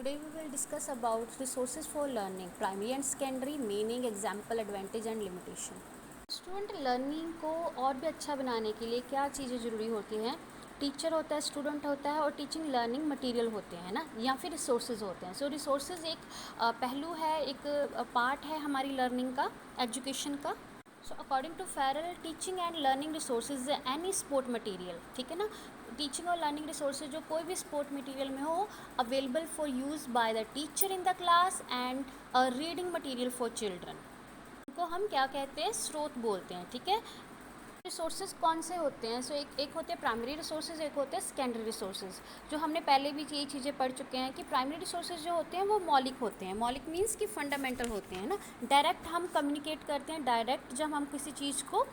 Today we will discuss about resources for learning, primary and secondary, meaning, example, advantage and limitation. Student learning को और भी अच्छा बनाने के लिए क्या चीज़ें ज़रूरी होती हैं? टीचर होता है, स्टूडेंट होता है और टीचिंग लर्निंग मटेरियल होते हैं ना, या फिर रिसोर्सेज होते हैं. सो रिसोर्सेज एक पहलू है, एक पार्ट है हमारी लर्निंग का, एजुकेशन का. So according to Farrell, teaching and learning resources any sport material, ठीक है ना. टीचिंग और लर्निंग रिसोर्सेज जो कोई भी स्पोर्ट मटेरियल में हो, available for use by the teacher in the class and reading material for children. को हम क्या कहते हैं? स्रोत बोलते हैं. ठीक है. रिसोर्सेज कौन से होते हैं? सो एक होते हैं प्राइमरी रिसोर्सेज, एक होते हैं सेकेंडरी रिसोर्सेज. जो हमने पहले भी ये चीज़ें पढ़ चुके हैं कि प्राइमरी रिसोर्सेज जो होते हैं वो मौलिक होते हैं. मौलिक मीन्स कि फंडामेंटल होते हैं ना. डायरेक्ट हम कम्युनिकेट करते हैं, डायरेक्ट जब हम किसी चीज़ को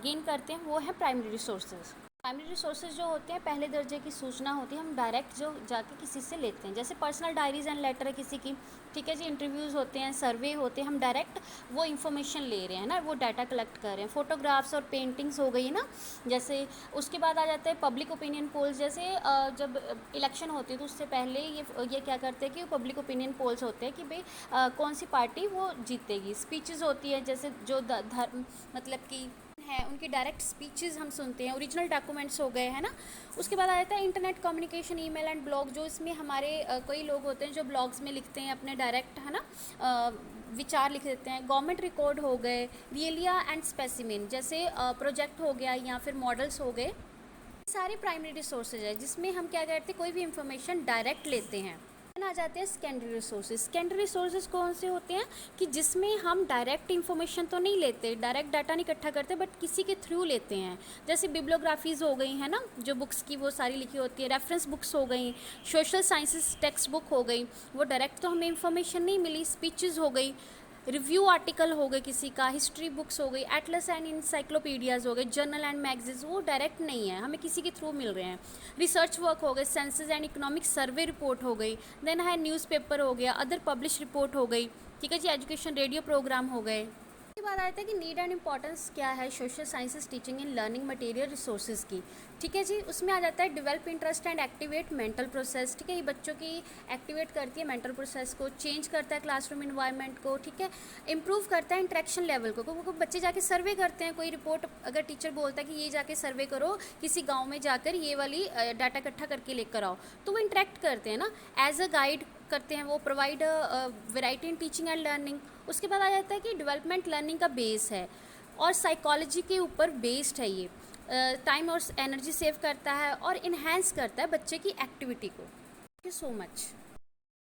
गेन करते हैं, वो है प्राइमरी रिसोर्सेज. प्राइमरी रिसोर्सेज जो होते हैं पहले दर्जे की सूचना होती है, हम डायरेक्ट जो जाके किसी से लेते हैं. जैसे पर्सनल डायरीज एंड लेटर है किसी की, ठीक है जी. इंटरव्यूज़ होते हैं, सर्वे होते हैं, हम डायरेक्ट वो इन्फॉर्मेशन ले रहे हैं ना, वो डाटा कलेक्ट कर रहे हैं. फोटोग्राफ्स और पेंटिंग्स हो गई ना. जैसे उसके बाद आ जाता है पब्लिक ओपिनियन पोल्स. जैसे जब इलेक्शन होती है तो उससे पहले ये क्या करते हैं कि पब्लिक ओपिनियन पोल्स होते हैं कि भाई कौन सी पार्टी वो जीतेगी. स्पीचेस होती है, जैसे जो धर्म मतलब कि है उनकी डायरेक्ट स्पीचेस हम सुनते हैं. ओरिजिनल डॉक्यूमेंट्स हो गए, है ना. उसके बाद आ जाता है internet communication, email and blog. जो इसमें हमारे कई लोग होते हैं जो ब्लॉग्स में लिखते हैं अपने डायरेक्ट, है ना, विचार लिख देते हैं. गवर्नमेंट रिकॉर्ड हो गए, रियलिया एंड स्पेसिमिन, जैसे प्रोजेक्ट हो गया या फिर मॉडल्स हो गए. सारे प्राइमरी रिसोर्सेज है जिसमें हम क्या करते हैं, कोई भी इंफॉर्मेशन डायरेक्ट लेते हैं. आ जाते हैं सेकेंडरी रिसोर्सेज. सेकेंडरी रिसोर्सेज कौन से होते हैं कि जिसमें हम डायरेक्ट इन्फॉर्मेशन तो नहीं लेते, डायरेक्ट डाटा नहीं इकट्ठा करते, बट किसी के थ्रू लेते हैं. जैसे बिब्लियोग्राफीज़ हो गई, है ना, जो बुक्स की वो सारी लिखी होती है. रेफरेंस बुक्स हो गई, सोशल साइंसेस टेक्स्ट बुक हो गई, वो डायरेक्ट तो हमें इन्फॉर्मेशन नहीं मिली. स्पीचेस हो गई, रिव्यू आर्टिकल हो गए किसी का, हिस्ट्री बुक्स हो गई, एटलस एंड इंसाइक्लोपीडियाज़ हो गए, जर्नल एंड मैगजीन्स, वो डायरेक्ट नहीं है, हमें किसी के थ्रू मिल रहे हैं. रिसर्च वर्क हो गए, census and economic survey report हो गई. देन है न्यूज़पेपर हो गया, अदर पब्लिश रिपोर्ट हो गई. ठीक है जी. एजुकेशन रेडियो प्रोग्राम हो गए. उसके बाद आता है कि नीड एंड इम्पॉर्टेंस क्या है social sciences teaching in learning material resources की. ठीक है जी. उसमें आ जाता है develop interest and activate mental process. ठीक है. ये बच्चों की एक्टिवेट करती है मेंटल प्रोसेस को, चेंज करता है क्लासरूम इन्वायरमेंट को. ठीक है. इंप्रूव करता है इंटरेक्शन लेवल को बच्चे जाके सर्वे करते हैं. कोई रिपोर्ट अगर टीचर बोलता है कि ये जाके सर्वे करो, किसी गाँव में जाकर ये वाली डाटा इकट्ठा करके लेकर आओ, तो वो इंटरेक्ट करते हैं ना, एज अ गाइड करते हैं. वो provide variety in teaching and learning. उसके बाद आ जाता है कि डेवलपमेंट लर्निंग का बेस है और साइकोलॉजी के ऊपर बेस्ड है. ये टाइम और एनर्जी सेव करता है और इन्हेंस करता है बच्चे की एक्टिविटी को. Thank you so much.